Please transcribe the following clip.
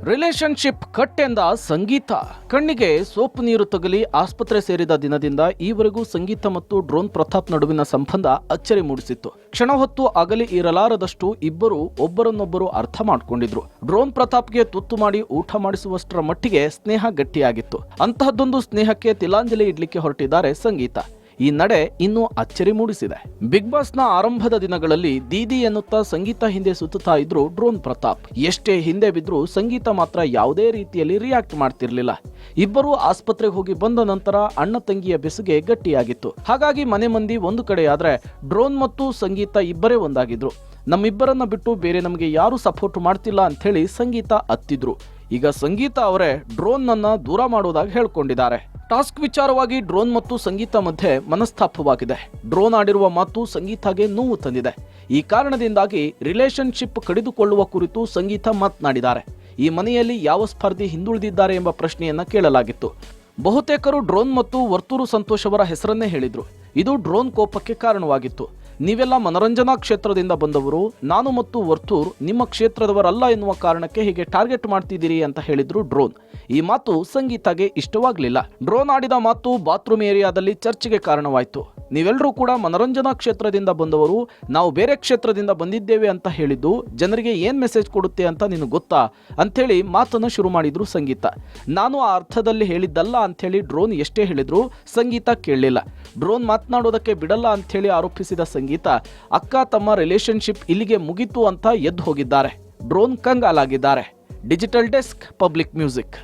Relationship cut ಎಂದ ಸಂಗೀತ. ಕಣ್ಣಿಗೆ soap ನೀರು ತಗಲಿ ಆಸ್ಪತ್ರೆ ಸೇರಿದ ದಿನದಿಂದ ಈವರೆಗೂ ಸಂಗೀತ ಮತ್ತು ಡ್ರೋನ್ ಪ್ರತಾಪ್ ನಡುವಿನ ಸಂಬಂಧ ಅಚ್ಚರಿ ಮೂಡಿಸಿತ್ತು. ಕ್ಷಣ ಹೊತ್ತು ಅಗಲಿ ಇರಲಾರದಷ್ಟು ಇಬ್ಬರು ಒಬ್ಬರನ್ನೊಬ್ಬರು ಅರ್ಥ ಮಾಡಿಕೊಂಡಿದ್ರು. ಡ್ರೋನ್ ಪ್ರತಾಪ್ಗೆ ತುತ್ತು ಮಾಡಿ ಊಟ ಮಾಡಿಸುವಷ್ಟರ ಮಟ್ಟಿಗೆ ಸ್ನೇಹ ಗಟ್ಟಿಯಾಗಿತ್ತು. ಅಂತಹದ್ದೊಂದು ಸ್ನೇಹಕ್ಕೆ ತಿಲಾಂಜಲಿ ಇಡ್ಲಿಕ್ಕೆ ಹೊರಟಿದ್ದಾರೆ ಸಂಗೀತ. ಈ ನಡೆ ಇನ್ನೂ ಅಚ್ಚರಿ ಮೂಡಿಸಿದೆ. ಬಿಗ್ ಬಾಸ್ನ ಆರಂಭದ ದಿನಗಳಲ್ಲಿ ದೀದಿ ಎನ್ನುತ್ತಾ ಸಂಗೀತ ಹಿಂದೆ ಸುತ್ತುತ್ತಾ ಇದ್ರು ಡ್ರೋನ್ ಪ್ರತಾಪ್. ಎಷ್ಟೇ ಹಿಂದೆ ಬಿದ್ರೂ ಸಂಗೀತ ಮಾತ್ರ ಯಾವುದೇ ರೀತಿಯಲ್ಲಿ ರಿಯಾಕ್ಟ್ ಮಾಡ್ತಿರ್ಲಿಲ್ಲ. ಇಬ್ಬರು ಆಸ್ಪತ್ರೆಗೆ ಹೋಗಿ ಬಂದ ನಂತರ ಅಣ್ಣ ತಂಗಿಯ ಬೆಸುಗೆ ಗಟ್ಟಿಯಾಗಿತ್ತು. ಹಾಗಾಗಿ ಮನೆ ಮಂದಿ ಒಂದು ಕಡೆಯಾದ್ರೆ ಡ್ರೋನ್ ಮತ್ತು ಸಂಗೀತ ಇಬ್ಬರೇ ಒಂದಾಗಿದ್ರು. ನಮ್ಮಿಬ್ಬರನ್ನ ಬಿಟ್ಟು ಬೇರೆ ನಮಗೆ ಯಾರು ಸಪೋರ್ಟ್ ಮಾಡ್ತಿಲ್ಲ ಅಂತ ಹೇಳಿ ಸಂಗೀತ ಅತ್ತಿದ್ರು. ಈಗ ಸಂಗೀತ ಅವರೇ ಡ್ರೋನ್ ನನ್ನ ದೂರ ಮಾಡೋದಾಗಿ ಹೇಳ್ಕೊಂಡಿದ್ದಾರೆ. ಟಾಸ್ಕ್ ವಿಚಾರವಾಗಿ ಡ್ರೋನ್ ಮತ್ತು ಸಂಗೀತ ಮಧ್ಯೆ ಮನಸ್ತಾಪವಾಗಿದೆ. ಡ್ರೋನ್ ಆಡಿರುವ ಮಾತು ಸಂಗೀತಗೆ ನೋವು ತಂದಿದೆ. ಈ ಕಾರಣದಿಂದಾಗಿ ರಿಲೇಶನ್ಶಿಪ್ ಕಡಿದುಕೊಳ್ಳುವ ಕುರಿತು ಸಂಗೀತ ಮಾತನಾಡಿದ್ದಾರೆ. ಈ ಮನೆಯಲ್ಲಿ ಯಾವ ಸ್ಪರ್ಧಿ ಹಿಂದುಳಿದಿದ್ದಾರೆ ಎಂಬ ಪ್ರಶ್ನೆಯನ್ನ ಕೇಳಲಾಗಿತ್ತು. ಬಹುತೇಕರು ಡ್ರೋನ್ ಮತ್ತು ವರ್ತೂರು ಸಂತೋಷ್ ಅವರ ಹೆಸರನ್ನೇ ಹೇಳಿದ್ರು. ಇದು ಡ್ರೋನ್ ಕೋಪಕ್ಕೆ ಕಾರಣವಾಗಿತ್ತು. ನೀವೆಲ್ಲ ಮನರಂಜನಾ ಕ್ಷೇತ್ರದಿಂದ ಬಂದವರು, ನಾನು ಮತ್ತು ವರ್ತೂರ್ ನಿಮ್ಮ ಕ್ಷೇತ್ರದವರಲ್ಲ ಎನ್ನುವ ಕಾರಣಕ್ಕೆ ಹೀಗೆ ಟಾರ್ಗೆಟ್ ಮಾಡ್ತಿದ್ದೀರಿ ಅಂತ ಹೇಳಿದ್ರು ಡ್ರೋನ್. ಈ ಮಾತು ಸಂಗೀತಗೆ ಇಷ್ಟವಾಗಲಿಲ್ಲ. ಡ್ರೋನ್ ಆಡಿದ ಮಾತು ಬಾತ್ರೂಮ್ ಏರಿಯಾದಲ್ಲಿ ಚರ್ಚೆಗೆ ಕಾರಣವಾಯಿತು. ನೀವೆಲ್ಲರೂ ಕೂಡ ಮನರಂಜನಾ ಕ್ಷೇತ್ರದಿಂದ ಬಂದವರು, ನಾವು ಬೇರೆ ಕ್ಷೇತ್ರದಿಂದ ಬಂದಿದ್ದೇವೆ ಅಂತ ಹೇಳಿದ್ದು ಜನರಿಗೆ ಏನ್ ಮೆಸೇಜ್ ಕೊಡುತ್ತೆ ಅಂತ ನಿನಗೆ ಗೊತ್ತಾ ಅಂಥೇಳಿ ಮಾತನ್ನು ಶುರು ಮಾಡಿದ್ರು ಸಂಗೀತ. ನಾನು ಆ ಅರ್ಥದಲ್ಲಿ ಹೇಳಿದ್ದಲ್ಲ ಅಂಥೇಳಿ ಡ್ರೋನ್ ಎಷ್ಟೇ ಹೇಳಿದ್ರು ಸಂಗೀತ ಕೇಳಲಿಲ್ಲ. ಡ್ರೋನ್ ಮಾತನಾಡೋದಕ್ಕೆ ಬಿಡಲ್ಲ ಅಂಥೇಳಿ ಆರೋಪಿಸಿದ ಸಂಗೀತ ಅಕ್ಕ ತಮ್ಮ ರಿಲೇಶನ್ಶಿಪ್ ಇಲ್ಲಿಗೆ ಮುಗಿತು ಅಂತ ಎದ್ದು ಹೋಗಿದ್ದಾರೆ. ಡ್ರೋನ್ ಕಂಗಾಲಾಗಿದ್ದಾರೆ. Digital desk, public music.